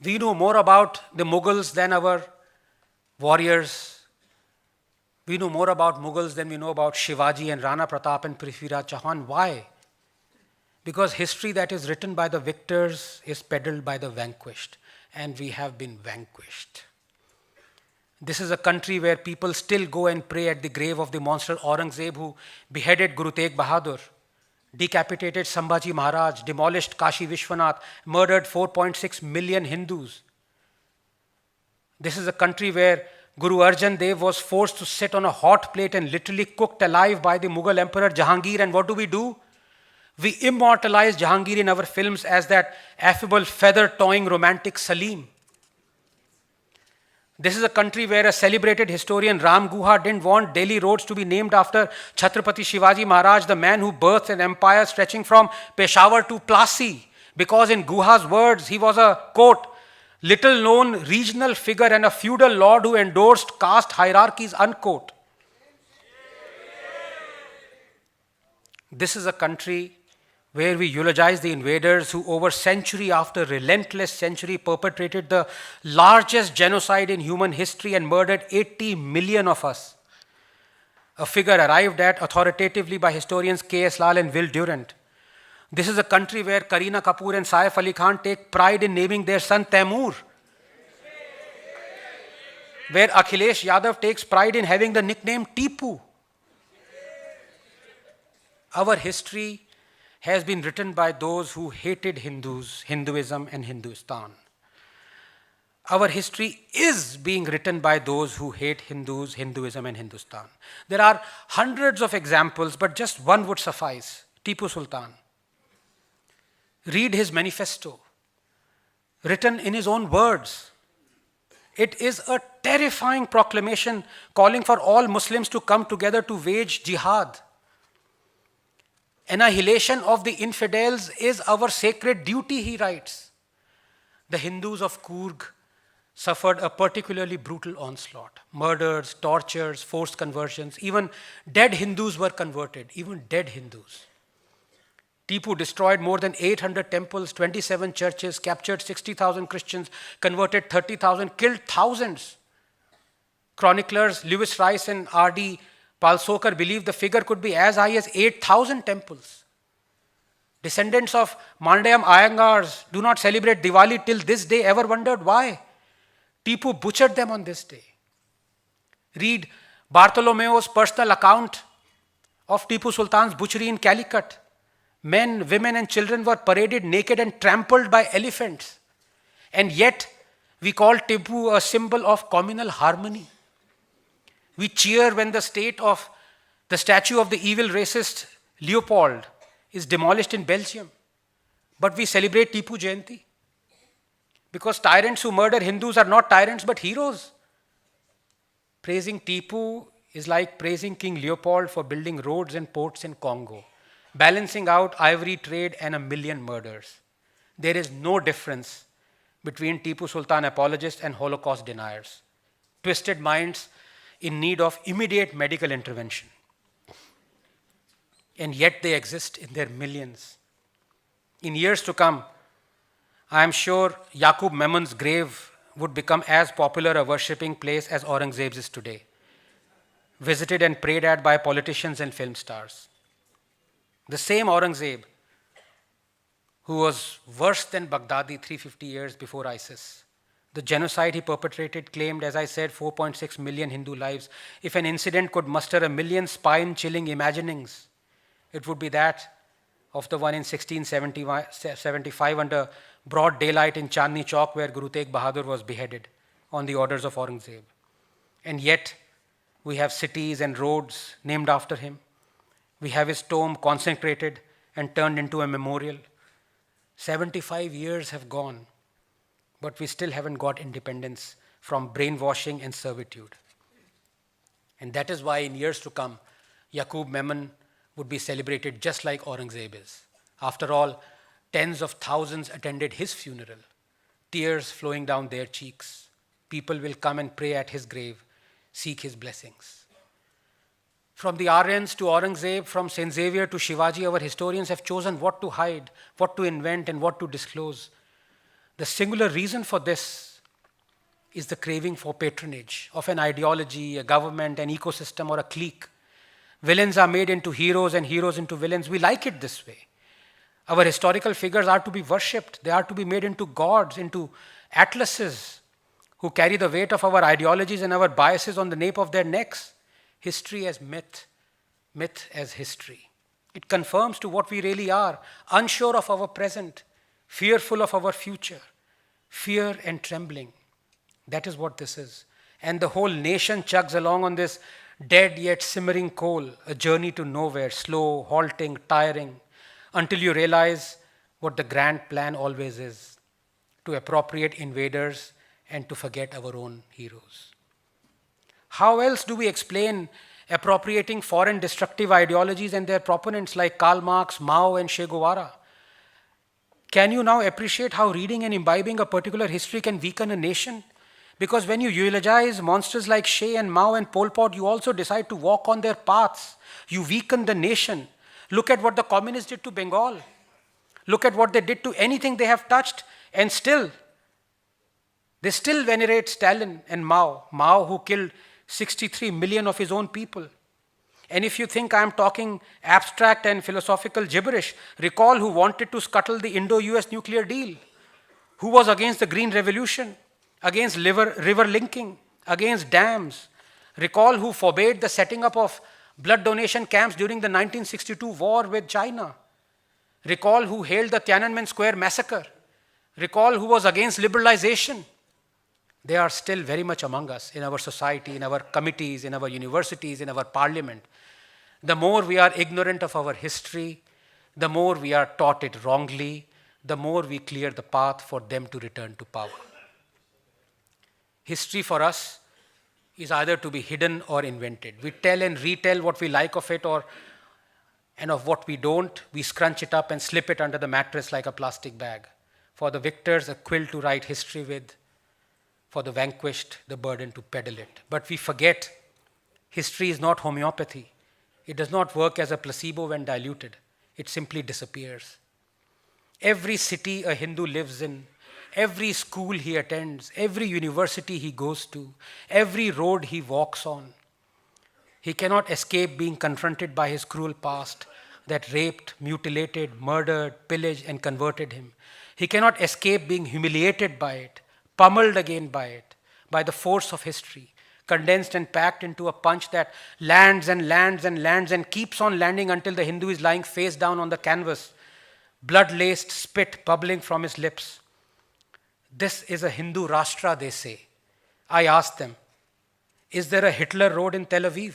We know more about the Mughals than our warriors. We know more about Mughals than we know about Shivaji and Rana Pratap and Prithviraj Chauhan. Why? Because history that is written by the victors is peddled by the vanquished, and we have been vanquished. This is a country where people still go and pray at the grave of the monster Aurangzeb who beheaded Guru Tegh Bahadur, decapitated Sambhaji Maharaj, demolished Kashi Vishwanath, murdered 4.6 million Hindus. This is a country where Guru Arjan Dev was forced to sit on a hot plate and literally cooked alive by the Mughal Emperor Jahangir. And what do? We immortalize Jahangir in our films as that affable, feather-toying romantic Salim. This is a country where a celebrated historian, Ram Guha, didn't want Delhi roads to be named after Chhatrapati Shivaji Maharaj, the man who birthed an empire stretching from Peshawar to Plassey, because in Guha's words, he was a, quote, little-known regional figure and a feudal lord who endorsed caste hierarchies, unquote. This is a country where we eulogize the invaders who over century after relentless century perpetrated the largest genocide in human history and murdered 80 million of us. A figure arrived at authoritatively by historians K.S. Lal and Will Durant. This is a country where Kareena Kapoor and Saif Ali Khan take pride in naming their son Taimur. Where Akhilesh Yadav takes pride in having the nickname Tipu. Our history has been written by those who hated Hindus, Hinduism and Hindustan. Our history is being written by those who hate Hindus, Hinduism and Hindustan. There are hundreds of examples, but just one would suffice. Tipu Sultan. Read his manifesto, written in his own words. It is a terrifying proclamation calling for all Muslims to come together to wage jihad. Annihilation of the infidels is our sacred duty, he writes. The Hindus of Coorg suffered a particularly brutal onslaught. Murders, tortures, forced conversions. Even dead Hindus were converted, even dead Hindus. Tipu destroyed more than 800 temples, 27 churches, captured 60,000 Christians, converted 30,000, killed thousands. Chroniclers Lewis Rice and R.D. Palsokar believe the figure could be as high as 8,000 temples. Descendants of Mandayam Iyengars do not celebrate Diwali till this day. Ever wondered why? Tipu butchered them on this day. Read Bartholomeo's personal account of Tipu Sultan's butchery in Calicut. Men, women and children were paraded naked and trampled by elephants. And yet, we call Tipu a symbol of communal harmony. We cheer when the statue of the evil racist Leopold is demolished in Belgium. But we celebrate Tipu Jayanti. Because tyrants who murder Hindus are not tyrants but heroes. Praising Tipu is like praising King Leopold for building roads and ports in Congo, balancing out ivory trade and a million murders. There is no difference between Tipu Sultan apologists and Holocaust deniers. Twisted minds in need of immediate medical intervention. And yet they exist in their millions. In years to come, I am sure Yaqub Memnun's grave would become as popular a worshipping place as Aurangzeb's is today, visited and prayed at by politicians and film stars. The same Aurangzeb who was worse than Baghdadi 350 years before ISIS. The genocide he perpetrated claimed, as I said, 4.6 million Hindu lives. If an incident could muster a million spine-chilling imaginings, it would be that of the one in 1675 under broad daylight in Chandni Chowk where Guru Tegh Bahadur was beheaded on the orders of Aurangzeb. And yet, we have cities and roads named after him. We have his tomb consecrated and turned into a memorial. 75 years have gone, but we still haven't got independence from brainwashing and servitude. And that is why in years to come, Yaqub Memon would be celebrated just like Aurangzeb is. After all, tens of thousands attended his funeral, tears flowing down their cheeks. People will come and pray at his grave, seek his blessings. From the Aryans to Aurangzeb, from St. Xavier to Shivaji, our historians have chosen what to hide, what to invent, and what to disclose. The singular reason for this is the craving for patronage of an ideology, a government, an ecosystem, or a clique. Villains are made into heroes and heroes into villains. We like it this way. Our historical figures are to be worshipped. They are to be made into gods, into atlases who carry the weight of our ideologies and our biases on the nape of their necks. History as myth, myth as history. It confirms to what we really are, unsure of our present, fearful of our future, fear and trembling. That is what this is. And the whole nation chugs along on this dead yet simmering coal, a journey to nowhere, slow, halting, tiring, until you realize what the grand plan always is, to appropriate invaders and to forget our own heroes. How else do we explain appropriating foreign destructive ideologies and their proponents like Karl Marx, Mao, and Che Guevara? Can you now appreciate how reading and imbibing a particular history can weaken a nation? Because when you eulogize monsters like Che and Mao and Pol Pot, you also decide to walk on their paths. You weaken the nation. Look at what the communists did to Bengal. Look at what they did to anything they have touched, and they still venerate Stalin and Mao. Mao, who killed 63 million of his own people. And if you think I am talking abstract and philosophical gibberish, recall who wanted to scuttle the Indo-US nuclear deal, who was against the Green Revolution, against river linking, against dams. Recall who forbade the setting up of blood donation camps during the 1962 war with China. Recall who hailed the Tiananmen Square massacre. Recall who was against liberalization. They are still very much among us in our society, in our committees, in our universities, in our parliament. The more we are ignorant of our history, the more we are taught it wrongly, the more we clear the path for them to return to power. History for us is either to be hidden or invented. We tell and retell what we like of it, and of what we don't, we scrunch it up and slip it under the mattress like a plastic bag. For the victors, a quill to write history with. For the vanquished, the burden to peddle it. But we forget history is not homeopathy. It does not work as a placebo when diluted. It simply disappears. Every city a Hindu lives in, every school he attends, every university he goes to, every road he walks on, he cannot escape being confronted by his cruel past that raped, mutilated, murdered, pillaged, and converted him. He cannot escape being humiliated by it, pummeled again by it, by the force of history, condensed and packed into a punch that lands and lands and lands and keeps on landing until the Hindu is lying face down on the canvas, blood-laced spit bubbling from his lips. This is a Hindu Rashtra, they say. I ask them, is there a Hitler road in Tel Aviv?